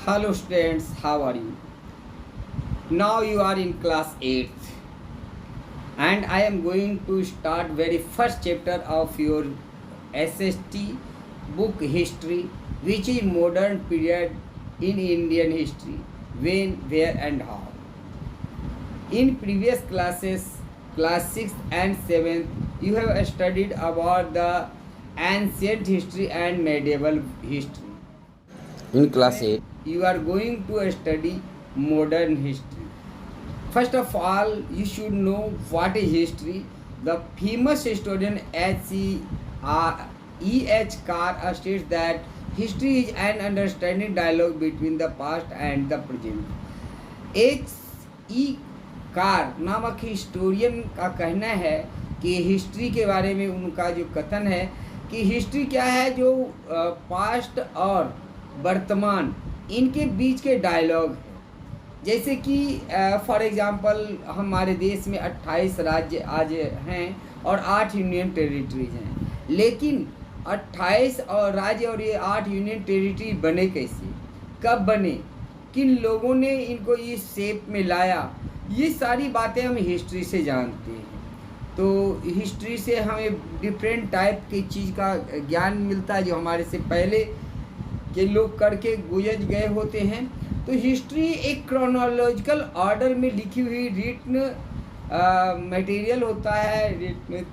Hello students, how are you? Now you are in class 8th and I am going to start very first chapter of your SST book history, which is modern period in Indian history, when, where and how. In previous classes, class 6th and 7th, you have studied about the ancient history and medieval history. In class 8, You are going to study modern history. First of all, you should know what is history. The famous historian E.H. Carr states that history is an understanding dialogue between the past and the present. H.E. Car नामक historian का कहना है कि history के बारे में उनका जो कथन है कि हिस्ट्री क्या है, जो पास्ट और वर्तमान इनके बीच के डायलॉग है। जैसे कि फॉर एग्जांपल हमारे देश में 28 राज्य आज हैं और 8 यूनियन टेरिटरीज हैं, लेकिन 28 और राज्य और ये 8 यूनियन टेरिटरी बने कैसे, कब बने, किन लोगों ने इनको इस शेप में लाया, ये सारी बातें हम हिस्ट्री से जानते हैं। तो हिस्ट्री से हमें डिफरेंट टाइप की चीज़ का ज्ञान मिलता है जो हमारे से पहले के लोग करके गुजर गए होते हैं। तो हिस्ट्री एक क्रोनोलॉजिकल ऑर्डर में लिखी हुई रिटन मटेरियल होता है, रिटन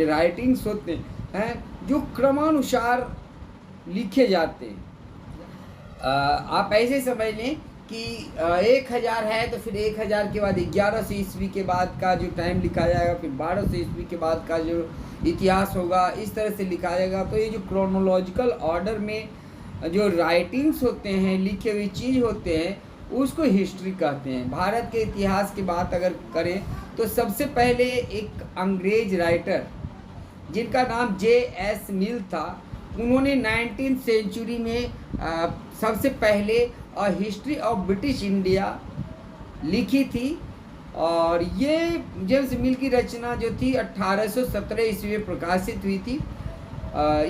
राइटिंग्स होते हैं जो क्रमानुसार लिखे जाते हैं। आप ऐसे समझ लें कि 1000 है तो फिर 1000 के बाद 1100 ईस्वी के बाद का जो टाइम लिखा जाएगा, फिर 1200 ईस्वी के बाद का जो इतिहास होगा, इस तरह से लिखा जाएगा। तो ये जो क्रोनोलॉजिकल ऑर्डर में जो राइटिंग्स होते हैं, लिखे हुई चीज़ होते हैं, उसको हिस्ट्री कहते हैं। भारत के इतिहास की बात अगर करें तो सबसे पहले एक अंग्रेज राइटर जिनका नाम J.S. मिल था, उन्होंने 19th सेंचुरी में सबसे पहले हिस्ट्री ऑफ ब्रिटिश इंडिया लिखी थी। और ये जेम्स मिल की रचना जो थी 1817 ईस्वी में प्रकाशित हुई थी।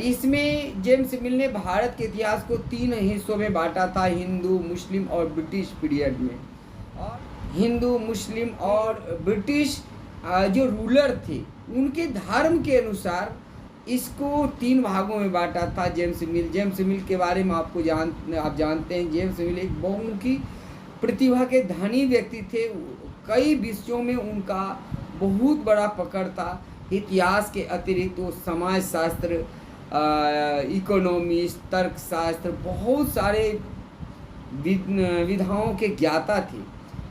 इसमें जेम्स मिल ने भारत के इतिहास को 3 हिस्सों में बांटा था, हिंदू, मुस्लिम और ब्रिटिश पीरियड में। और हिंदू, मुस्लिम और ब्रिटिश जो रूलर थे उनके धर्म के अनुसार इसको 3 भागों में बांटा था जेम्स मिल। जेम्स मिल के बारे में आप जानते हैं, जेम्स मिल एक बहुमुखी प्रतिभा के धनी व्यक्ति थे। कई विषयों में उनका बहुत बड़ा पकड़ था। इतिहास के अतिरिक्त वो समाज शास्त्र, इकोनॉमिक्स, तर्कशास्त्र, बहुत सारे विधाओं के ज्ञाता थे।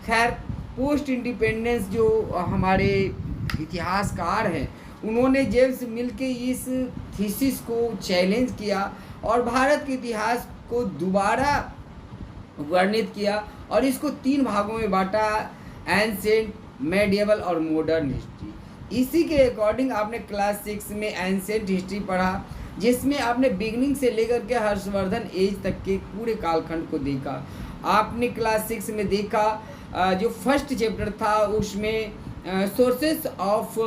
खैर, पोस्ट इंडिपेंडेंस जो हमारे इतिहासकार हैं, उन्होंने जेम्स मिल के इस थीसिस को चैलेंज किया और भारत के इतिहास को दोबारा वर्णित किया और इसको 3 भागों में बांटा, एंशिएंट, मेडिएवल और मॉडर्न हिस्ट्री। इसी के अकॉर्डिंग आपने क्लास 6 में एंशिएंट हिस्ट्री पढ़ा, जिसमें आपने बिगनिंग से लेकर के हर्षवर्धन एज तक के पूरे कालखंड को देखा। आपने क्लास 6 में देखा जो फर्स्ट चैप्टर था उसमें सोर्सेस ऑफ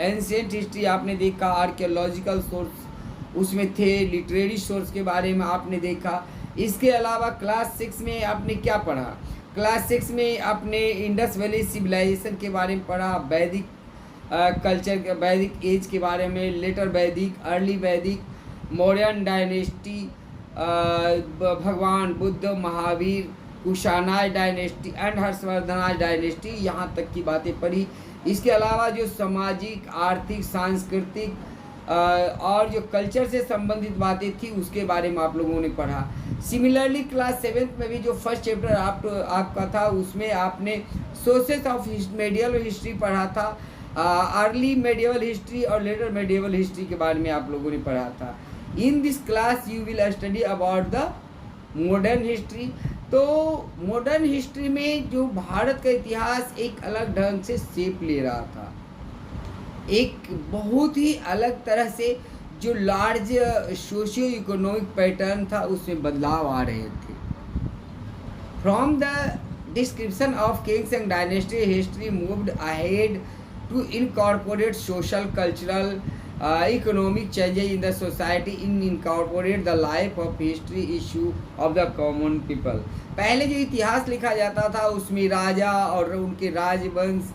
एंशिएंट हिस्ट्री आपने देखा, आर्कियोलॉजिकल सोर्स उसमें थे, लिटरेरी सोर्स के बारे में आपने देखा। इसके अलावा क्लास 6 में आपने क्या पढ़ा? क्लास 6 में आपने इंडस वैली सिविलाइजेशन के बारे में पढ़ा, वैदिक कल्चर, वैदिक एज के बारे में, लेटर वैदिक, अर्ली वैदिक, मौर्यन डायनेस्टी, भगवान Buddha, Mahavira, Kushanas dynasty and Harshavardhana's dynasty, यहाँ तक की बातें पढ़ी। इसके अलावा जो सामाजिक, आर्थिक, सांस्कृतिक और जो कल्चर से संबंधित बातें थी उसके बारे में आप लोगों ने पढ़ा। सिमिलरली क्लास 7th में भी जो फर्स्ट चैप्टर आपका था उसमें आपने सोर्सेस ऑफ मेडिएवल हिस्ट्री पढ़ा था, अर्ली मेडिएवल हिस्ट्री और लेटर मेडिएवल हिस्ट्री के बारे में आप लोगों ने पढ़ा था। In this class you will study about the modern history. तो मॉडर्न हिस्ट्री में जो भारत का इतिहास एक अलग ढंग से शेप ले रहा था, एक बहुत ही अलग तरह से जो लार्ज सोशियो इकोनॉमिक पैटर्न था उसमें बदलाव आ रहे थे। From the description of Kings and dynasty, history moved ahead to incorporate social, cultural economic changes in the society in incorporate the life of history issue of the common people। पहले जो इतिहास लिखा जाता था उसमें राजा और उनके राजवंश,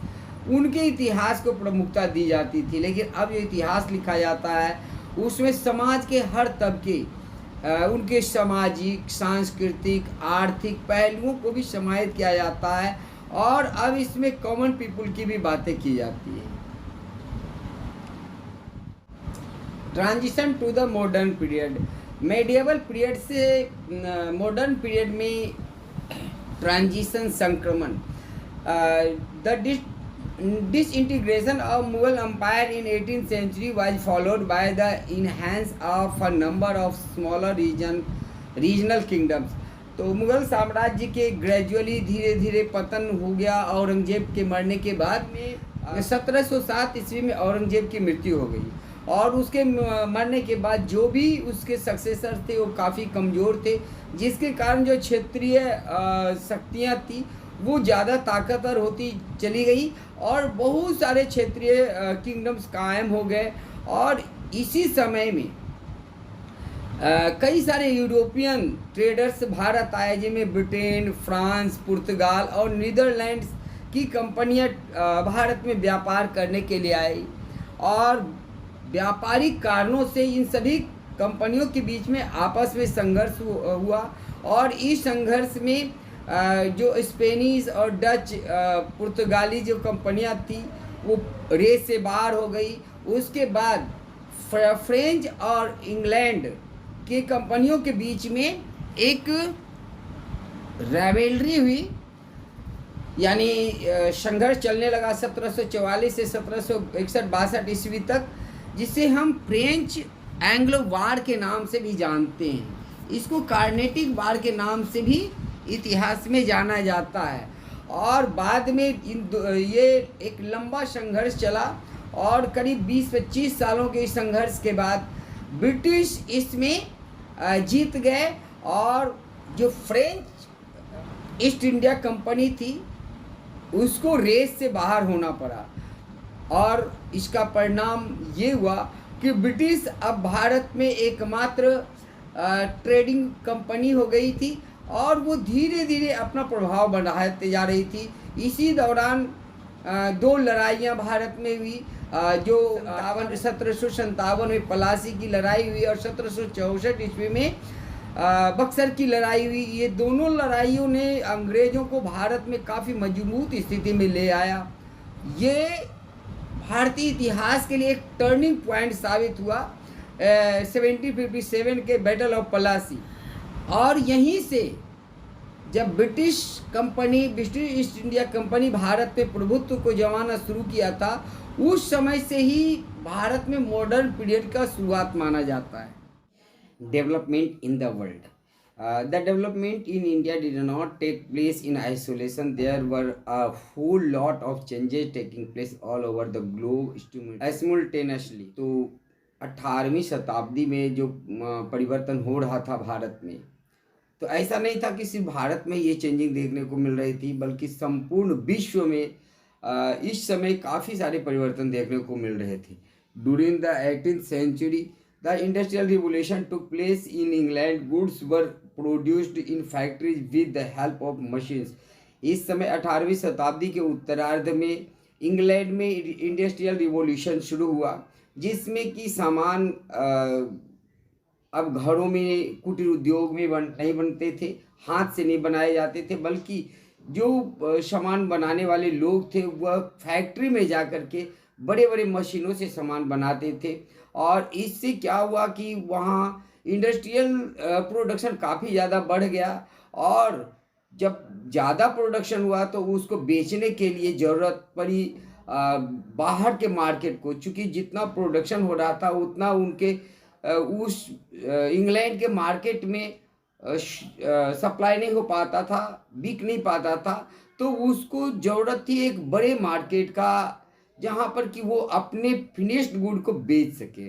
उनके इतिहास को प्रमुखता दी जाती थी, लेकिन अब जो इतिहास लिखा जाता है उसमें समाज के हर तबके, उनके सामाजिक, सांस्कृतिक, आर्थिक पहलुओं को भी समाहित किया जाता है, और अब इसमें कॉमन पीपल की भी बातें की जाती है। Transition to the modern period. Medieval period से मॉडर्न पीरियड में ट्रांजिशन, संक्रमण। द disintegration of Mughal Empire in 18th century was followed by the enhance of a number of smaller regional kingdoms। तो मुगल साम्राज्य के ग्रेजुअली धीरे धीरे पतन हो गया औरंगजेब के मरने के बाद में। 1707 ईस्वी में औरंगजेब की मृत्यु हो गई, और उसके मरने के बाद जो भी उसके सक्सेसर थे वो काफ़ी कमज़ोर थे, जिसके कारण जो क्षेत्रीय शक्तियाँ थी वो ज़्यादा ताकतवर होती चली गई, और बहुत सारे क्षेत्रीय किंगडम्स कायम हो गए। और इसी समय में कई सारे यूरोपियन ट्रेडर्स भारत आए, जिनमें ब्रिटेन, फ्रांस, पुर्तगाल और नीदरलैंड्स की कंपनियां भारत में व्यापार करने के लिए आई, और व्यापारिक कारणों से इन सभी कंपनियों के बीच में आपस में संघर्ष हुआ, और इस संघर्ष में जो स्पेनिश और डच, पुर्तगाली जो कंपनियां थी वो रेस से बाहर हो गई। उसके बाद फ्रेंच और इंग्लैंड की कंपनियों के बीच में एक राइवलरी हुई, यानी संघर्ष चलने लगा 1744 से 1761-62 ईस्वी तक, जिसे हम फ्रेंच एंग्लो वार के नाम से भी जानते हैं। इसको कार्नेटिक वार के नाम से भी इतिहास में जाना जाता है। और बाद में ये एक लंबा संघर्ष चला, और करीब 20-25 सालों के इस संघर्ष के बाद ब्रिटिश इसमें जीत गए, और जो फ्रेंच ईस्ट इंडिया कंपनी थी उसको रेस से बाहर होना पड़ा, और इसका परिणाम ये हुआ कि ब्रिटिश अब भारत में एकमात्र ट्रेडिंग कंपनी हो गई थी, और वो धीरे धीरे अपना प्रभाव बढ़ाते जा रही थी। इसी दौरान दो लड़ाइयाँ भारत में हुई, जो 1757 में पलासी की लड़ाई हुई, और 1764 ईस्वी में बक्सर की लड़ाई हुई। ये दोनों लड़ाइयों ने अंग्रेज़ों को भारत में काफ़ी मजबूत स्थिति में ले आया। ये भारतीय इतिहास के लिए एक टर्निंग पॉइंट साबित हुआ 1757 के बैटल ऑफ पलासी। और यहीं से जब British east India company Bharat पे प्रभुत्व को जमाना शुरू किया था, उस समय से ही भारत में मॉडर्न पीरियड का शुरुआत माना जाता है। Development in the world. The development in India did not take place in isolation. There were a whole lot of changes taking place all over the globe simultaneously। तो 18वीं शताब्दी में जो परिवर्तन हो रहा था भारत में, तो ऐसा नहीं था कि सिर्फ भारत में ये चेंजिंग देखने को मिल रही थी, बल्कि संपूर्ण विश्व में इस समय काफ़ी सारे परिवर्तन देखने को मिल रहे थे। During the 18th century the industrial revolution took place in England. Goods were produced in factories with the help of machines। इस समय 18वीं शताब्दी के उत्तरार्ध में इंग्लैंड में इंडस्ट्रियल रिवॉल्यूशन शुरू हुआ, जिसमें कि सामान अब घरों में, कुटीर उद्योग में नहीं बनते थे, हाथ से नहीं बनाए जाते थे, बल्कि जो सामान बनाने वाले लोग थे वह फैक्ट्री में जा कर के बड़े बड़े मशीनों से सामान बनाते थे। और इससे क्या हुआ कि वहाँ इंडस्ट्रियल प्रोडक्शन काफ़ी ज़्यादा बढ़ गया, और जब ज़्यादा प्रोडक्शन हुआ तो उसको बेचने के लिए ज़रूरत पड़ी बाहर के मार्केट को। चूँकि जितना प्रोडक्शन हो रहा था उतना उनके उस इंग्लैंड के मार्केट में सप्लाई नहीं हो पाता था, बिक नहीं पाता था, तो उसको ज़रूरत थी एक बड़े मार्केट का, जहाँ पर कि वो अपने फिनिश्ड गुड को बेच सके।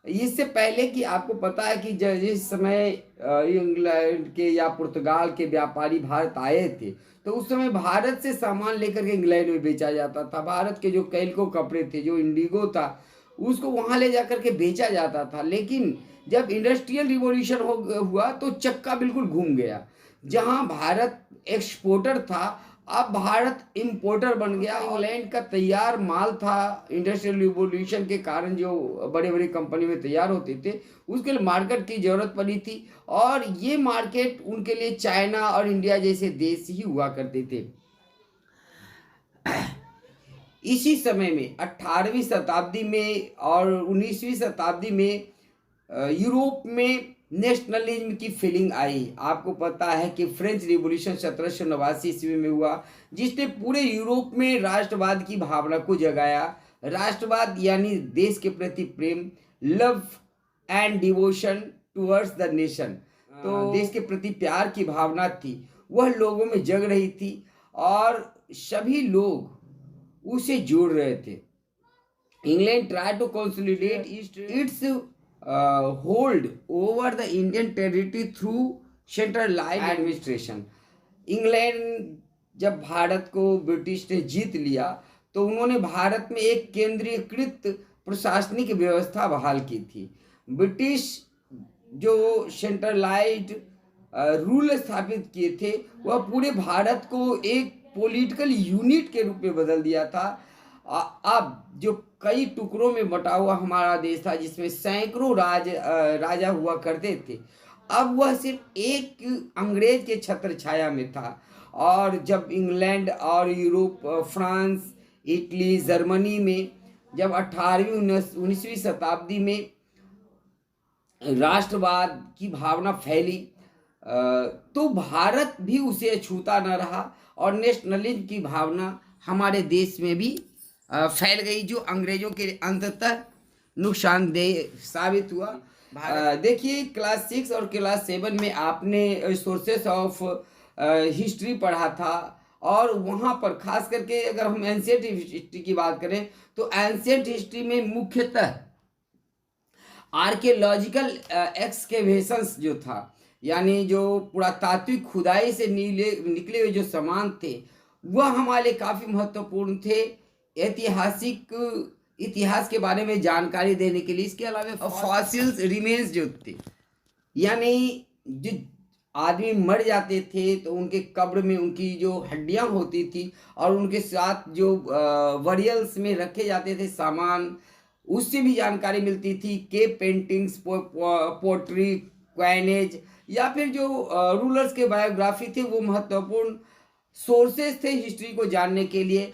इससे पहले कि आपको पता है कि जिस समय इंग्लैंड के या पुर्तगाल के व्यापारी भारत आए थे, तो उस समय भारत से सामान लेकर के इंग्लैंड में बेचा जाता था। भारत के जो कैल्को कपड़े थे, जो इंडिगो था, उसको वहाँ ले जा करके बेचा जाता था। लेकिन जब इंडस्ट्रियल रिवॉल्यूशन हुआ तो चक्का बिल्कुल घूम गया। जहाँ भारत एक्सपोर्टर था, अब भारत इंपोर्टर बन गया। इंग्लैंड का तैयार माल था, इंडस्ट्रियल रिवॉल्यूशन के कारण जो बड़े बड़े कंपनी में तैयार होते थे, उसके लिए मार्केट की जरूरत पड़ी थी। और ये मार्केट उनके लिए चाइना और इंडिया जैसे देश ही हुआ करते थे। इसी समय में 18वीं शताब्दी में और 19वीं शताब्दी में यूरोप में नेशनलिज्म की फीलिंग आई। आपको पता है कि फ्रेंच रिवॉल्यूशन 1789 ईस्वी में हुआ, जिसने पूरे यूरोप में राष्ट्रवाद की भावना को जगाया। राष्ट्रवाद यानी देश के प्रति प्रेम, love and devotion towards the nation. तो देश के प्रति प्यार की भावना थी, वह लोगों में जग रही थी और सभी लोग उसे जोड़ रहे थे। England try to consolidate its hold over the Indian territory through centralized administration। England जब भारत को ब्रिटिश ने जीत लिया तो उन्होंने भारत में एक केंद्रीकृत प्रशासनिक व्यवस्था बहाल की थी। ब्रिटिश जो सेंट्रलाइज्ड रूल स्थापित किए थे, वह पूरे भारत को एक पॉलिटिकल यूनिट के रूप में बदल दिया था। अब जो कई टुकड़ों में बटा हुआ हमारा देश था, जिसमें सैकड़ों राजा हुआ करते थे, अब वह सिर्फ एक अंग्रेज के छत्र छाया में था। और जब इंग्लैंड और यूरोप, फ्रांस, इटली, जर्मनी में जब 18वीं 19वीं शताब्दी में राष्ट्रवाद की भावना फैली, तो भारत भी उसे छूता न रहा और नेशनलिज्म की भावना हमारे देश में भी फैल गई, जो अंग्रेजों के अंततः नुकसानदेह साबित हुआ। देखिए, क्लास 6 और क्लास 7 में आपने सोर्सेस ऑफ हिस्ट्री पढ़ा था, और वहाँ पर खास करके अगर हम एंशिएंट हिस्ट्री की बात करें तो एंशिएंट हिस्ट्री में मुख्यतः आर्कियोलॉजिकल एक्सकेवेशंस जो था, यानी जो पुरातात्विक खुदाई से निकले हुए जो सामान थे, वह हमारे काफ़ी महत्वपूर्ण थे इतिहास के बारे में जानकारी देने के लिए। इसके अलावा फॉसिल्स रिमेन्स जो थे, यानी जो आदमी मर जाते थे तो उनके कब्र में उनकी जो हड्डियां होती थी और उनके साथ जो वरियल्स में रखे जाते थे सामान, उससे भी जानकारी मिलती थी। केव पेंटिंग्स, पोट्री, क्वाइनेज या फिर जो रूलर्स के बायोग्राफी थे, वो महत्वपूर्ण सोर्सेस थे हिस्ट्री को जानने के लिए।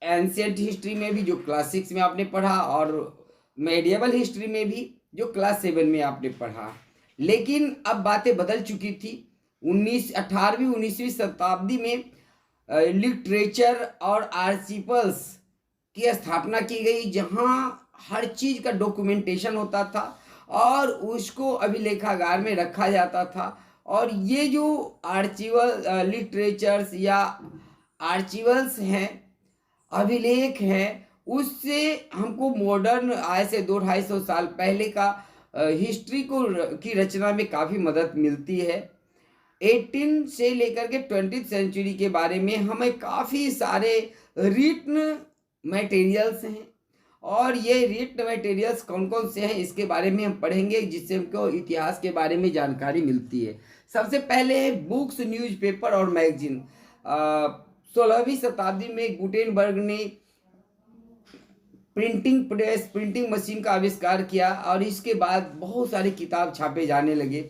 एंशिएंट हिस्ट्री में भी जो क्लास 6 में आपने पढ़ा, और मेडिएवल हिस्ट्री में भी जो क्लास 7 में आपने पढ़ा। लेकिन अब बातें बदल चुकी थी। 18वीं 19वीं शताब्दी में लिटरेचर और आर्चिवल्स की स्थापना की गई, जहां हर चीज़ का डॉक्यूमेंटेशन होता था और उसको अभिलेखागार में रखा जाता था। और ये जो आर्चिवल लिटरेचर्स या आर्चिवल्स हैं, अभिलेख हैं, उससे हमको मॉडर्न आज से 200-250 साल पहले का हिस्ट्री की रचना में काफ़ी मदद मिलती है। 18 से लेकर के 20th सेंचुरी के बारे में हमें काफ़ी सारे रिटन मटेरियल्स हैं, और ये रिटन मटेरियल्स कौन कौन से हैं इसके बारे में हम पढ़ेंगे, जिससे हमको इतिहास के बारे में जानकारी मिलती है। सबसे पहले है बुक्स, न्यूज़पेपर और मैगजीन। 16वीं शताब्दी में गुटेनबर्ग ने प्रिंटिंग प्रेस, प्रिंटिंग मशीन का आविष्कार किया, और इसके बाद बहुत सारे किताब छापे जाने लगे,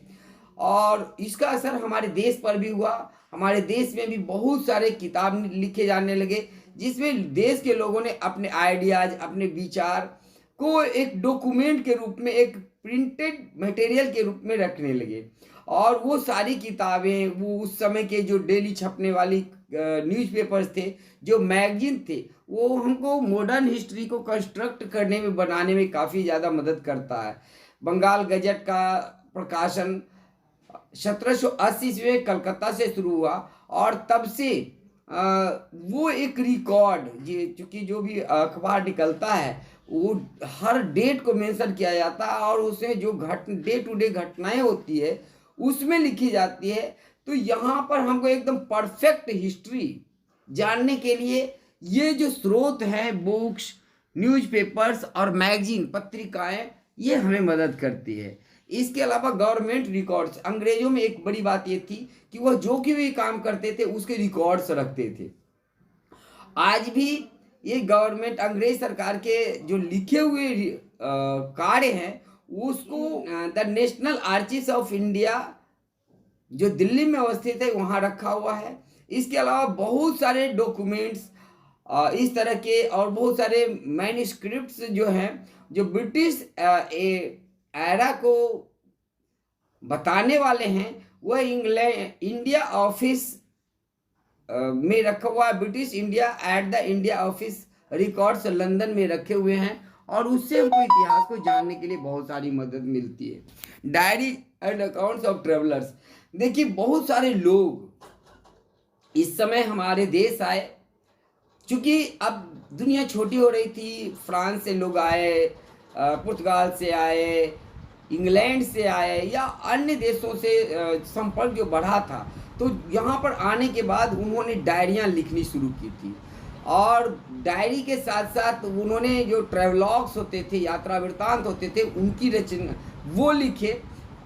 और इसका असर हमारे देश पर भी हुआ। हमारे देश में भी बहुत सारे किताब लिखे जाने लगे, जिसमें देश के लोगों ने अपने आइडियाज, अपने विचार को एक डॉक्यूमेंट के रूप में, एक प्रिंटेड मटेरियल के रूप में रखने लगे। और वो सारी किताबें, वो उस समय के जो डेली छपने वाली न्यूज़पेपर्स थे, जो मैगजीन थे, वो हमको मॉडर्न हिस्ट्री को कंस्ट्रक्ट करने में, बनाने में काफ़ी ज़्यादा मदद करता है। बंगाल गजट का प्रकाशन 1780 में कलकत्ता से शुरू हुआ, और तब से वो एक रिकॉर्ड, चूँकि जो भी अखबार निकलता है वो हर डेट को मेंशन किया जाता है, और उसमें जो डे टू डे घटनाएं होती है उसमें लिखी जाती है। तो यहाँ पर हमको एकदम परफेक्ट हिस्ट्री जानने के लिए ये जो स्रोत हैं, बुक्स, न्यूज़पेपर्स और मैगजीन पत्रिकाएं ये हमें मदद करती है। इसके अलावा गवर्नमेंट रिकॉर्ड्स, अंग्रेजों में एक बड़ी बात ये थी कि वह जो भी काम करते थे उसके रिकॉर्ड्स रखते थे। आज भी ये गवर्नमेंट, अंग्रेज सरकार के जो लिखे हुए कार्य हैं उसको द नेशनल आर्चिव्स ऑफ इंडिया जो दिल्ली में अवस्थित है वहाँ रखा हुआ है। इसके अलावा बहुत सारे डॉक्यूमेंट्स इस तरह के और बहुत सारे मैन्युस्क्रिप्ट्स जो हैं जो ब्रिटिश एरा को बताने वाले हैं वह इंडिया ऑफिस में रखा हुआ है। British India at the India office records London में रखे हुए हैं और उससे हमको इतिहास को जानने के लिए बहुत सारी मदद मिलती है। Diary and accounts of travellers, देखिए बहुत सारे लोग इस समय हमारे देश आए, क्योंकि अब दुनिया छोटी हो रही थी। फ्रांस से लोग आए, पुर्तगाल से आए, इंग्लैंड से आए या अन्य देशों से संपर्क जो बढ़ा था, तो यहाँ पर आने के बाद उन्होंने डायरियाँ लिखनी शुरू की थी और डायरी के साथ साथ उन्होंने जो ट्रेवलॉग्स होते थे, यात्रा वृत्तांत होते थे, उनकी रचना वो लिखे।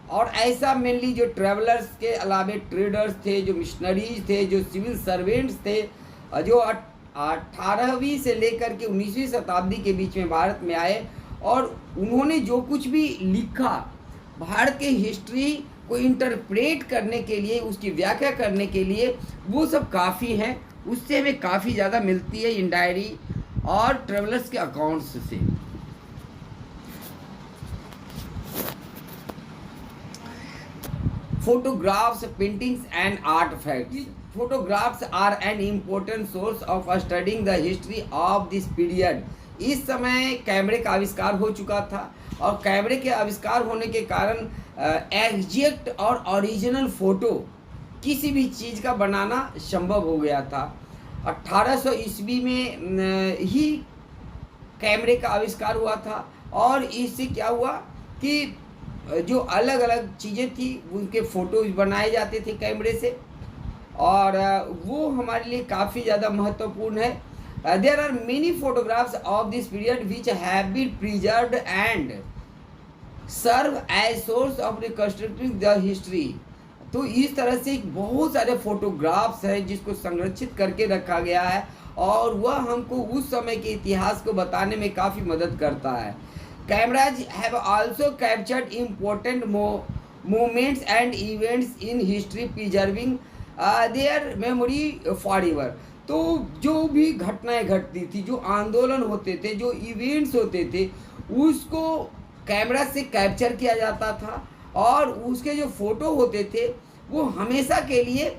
और ऐसा मेनली जो ट्रेवलर्स के अलावे ट्रेडर्स थे, जो मिशनरीज थे, जो सिविल सर्वेंट्स थे, जो 18वीं से लेकर के 19वीं शताब्दी के बीच में भारत में आए और उन्होंने जो कुछ भी लिखा भारत के हिस्ट्री को इंटरप्रेट करने के लिए, उसकी व्याख्या करने के लिए, वो सब काफ़ी हैं। उससे हमें काफ़ी ज़्यादा मिलती है इन डायरी और ट्रेवलर्स के अकाउंट्स से। Photographs, paintings and artifacts. Photographs are an important source of studying the history of this period. इस समय कैमरे का आविष्कार हो चुका था और कैमरे के आविष्कार होने के कारण एग्जैक्ट और ओरिजिनल फ़ोटो किसी भी चीज़ का बनाना संभव हो गया था। 1800 ईस्वी में ही कैमरे का आविष्कार हुआ था और इससे क्या हुआ कि जो अलग अलग चीज़ें थी उनके फ़ोटोज़ बनाए जाते थे कैमरे से और वो हमारे लिए काफ़ी ज़्यादा महत्वपूर्ण है। There are many photographs of this period which have been preserved and serve as source of reconstructing the history. तो इस तरह से बहुत सारे फोटोग्राफ्स हैं जिसको संरक्षित करके रखा गया है और वह हमको उस समय के इतिहास को बताने में काफ़ी मदद करता है। Cameras have also captured important moments and events in history, preserving their memory forever. तो जो भी घटनाएं घटती थी, जो आंदोलन होते थे, जो इवेंट्स होते थे, उसको कैमरा से कैप्चर किया जाता था और उसके जो फोटो होते थे वो हमेशा के लिए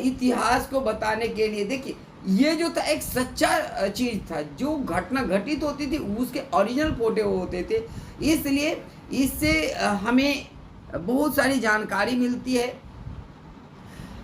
इतिहास को बताने के लिए, देखिए ये जो था एक सच्चा चीज़ था, जो घटना घटित होती थी उसके ओरिजिनल फोटो होते थे, इसलिए इससे हमें बहुत सारी जानकारी मिलती है।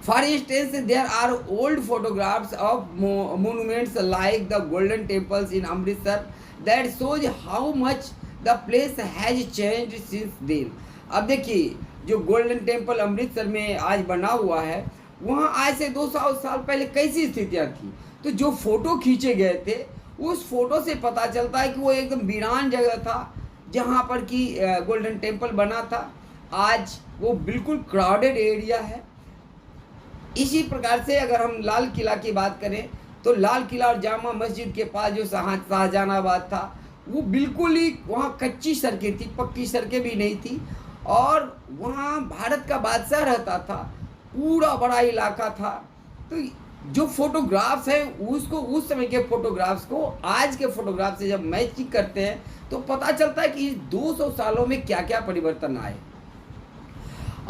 For instance there are old photographs of monuments like the golden temples in Amritsar that shows how much the place has changed since then. अब देखिए जो गोल्डन टेम्पल अमृतसर में आज बना हुआ है, वहाँ आज से 200 साल पहले कैसी स्थितियाँ थी, तो जो फ़ोटो खींचे गए थे उस फोटो से पता चलता है कि वो एकदम वीरान जगह था जहाँ पर कि गोल्डन टेम्पल बना था। आज वो बिल्कुल क्राउडेड एरिया है। इसी प्रकार से अगर हम लाल किला की बात करें तो लाल किला और जामा मस्जिद के पास जो शाहजहानाबाद था वो बिल्कुल ही वहाँ कच्ची सड़कें थी, पक्की सड़कें भी नहीं थी और वहाँ भारत का बादशाह रहता था, पूरा बड़ा इलाका था। तो जो फोटोग्राफ्स हैं उसको, उस समय के फोटोग्राफ्स को आज के फोटोग्राफ से जब मैच करते हैं तो पता चलता है कि 200 सालों में क्या क्या परिवर्तन आए।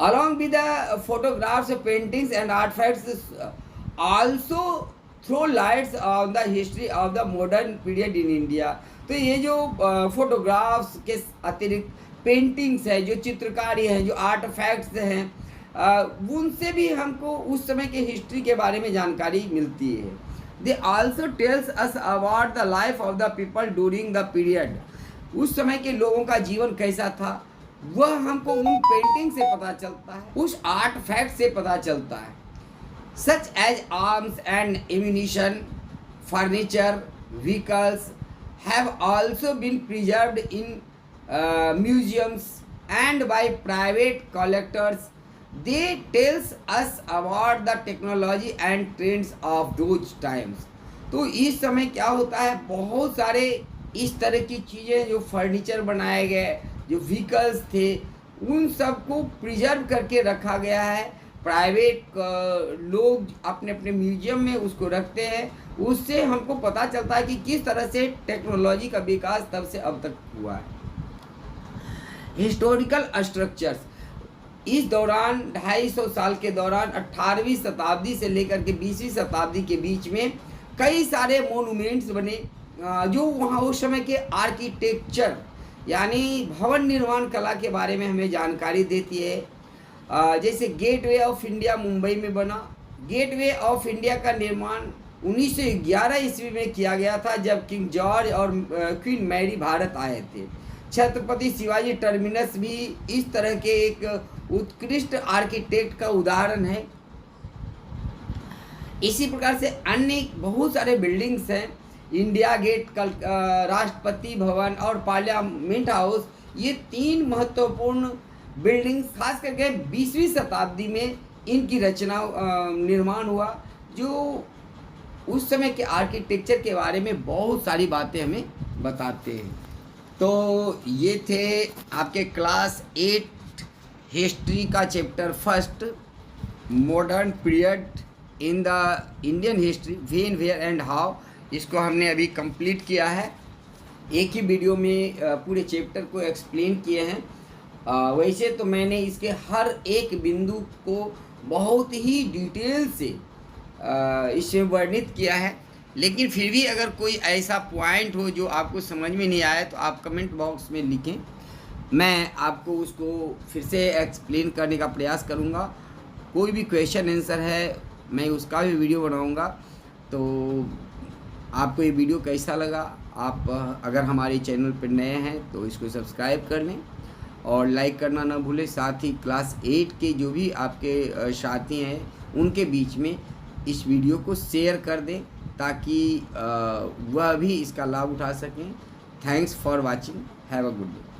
Along with the photographs, paintings and artefacts also throw lights on the history of the modern period in India. तो ये जो फोटोग्राफ्स के अतिरिक्त पेंटिंग्स है, जो चित्रकारी है, जो आर्टफैक्ट्स हैं, उनसे भी हमको उस समय के हिस्ट्री के बारे में जानकारी मिलती है। They also tells us about the life of the people during the period. उस समय के लोगों का जीवन कैसा था वह हमको उन पेंटिंग से पता चलता है, उस आर्टफैक्ट से पता चलता है। Such as arms and ammunition, furniture, vehicles, have also been preserved in museums and by private collectors. They tells us about the technology and trends of those times. तो इस समय क्या होता है, बहुत सारे इस तरह की चीज़ें जो फर्नीचर बनाए गए, जो व्हीकल्स थे, उन सबको प्रिजर्व करके रखा गया है। प्राइवेट लोग अपने अपने म्यूजियम में उसको रखते हैं। उससे हमको पता चलता है कि किस तरह से टेक्नोलॉजी का विकास तब से अब तक हुआ है। हिस्टोरिकल स्ट्रक्चर्स, इस दौरान 250 साल के दौरान 18वीं शताब्दी से लेकर के 20वीं शताब्दी के बीच में कई सारे मोनूमेंट्स बने जो वहाँ उस समय के आर्किटेक्चर यानी भवन निर्माण कला के बारे में हमें जानकारी देती है। जैसे गेटवे ऑफ इंडिया मुंबई में बना। गेटवे ऑफ इंडिया का निर्माण 1911 ईस्वी में किया गया था, जब किंग जॉर्ज और क्वीन मैरी भारत आए थे। छत्रपति शिवाजी टर्मिनस भी इस तरह के एक उत्कृष्ट आर्किटेक्ट का उदाहरण है। इसी प्रकार से अन्य बहुत सारे बिल्डिंग्स हैं। इंडिया गेट, राष्ट्रपति भवन और पार्लियामेंट हाउस, ये 3 महत्वपूर्ण बिल्डिंग्स खास करके 20वीं शताब्दी में इनकी रचना निर्माण हुआ, जो उस समय के आर्किटेक्चर के बारे में बहुत सारी बातें हमें बताते हैं। तो ये थे आपके क्लास 8 हिस्ट्री का chapter first, modern period in the Indian history, when, where and how. इसको हमने अभी कंप्लीट किया है। एक ही वीडियो में पूरे चैप्टर को एक्सप्लेन किए हैं। वैसे तो मैंने इसके हर एक बिंदु को बहुत ही डिटेल से इसमें वर्णित किया है, लेकिन फिर भी अगर कोई ऐसा पॉइंट हो जो आपको समझ में नहीं आया तो आप कमेंट बॉक्स में लिखें, मैं आपको उसको फिर से एक्सप्लेन करने का प्रयास करूँगा। कोई भी क्वेश्चन आंसर है मैं उसका भी वीडियो बनाऊँगा। तो आपको ये वीडियो कैसा लगा, आप अगर हमारे चैनल पर नए हैं तो इसको सब्सक्राइब कर लें और लाइक करना ना भूलें। साथ ही क्लास 8 के जो भी आपके साथी हैं उनके बीच में इस वीडियो को शेयर कर दें ताकि वह भी इसका लाभ उठा सकें। Thanks for watching, have a good day.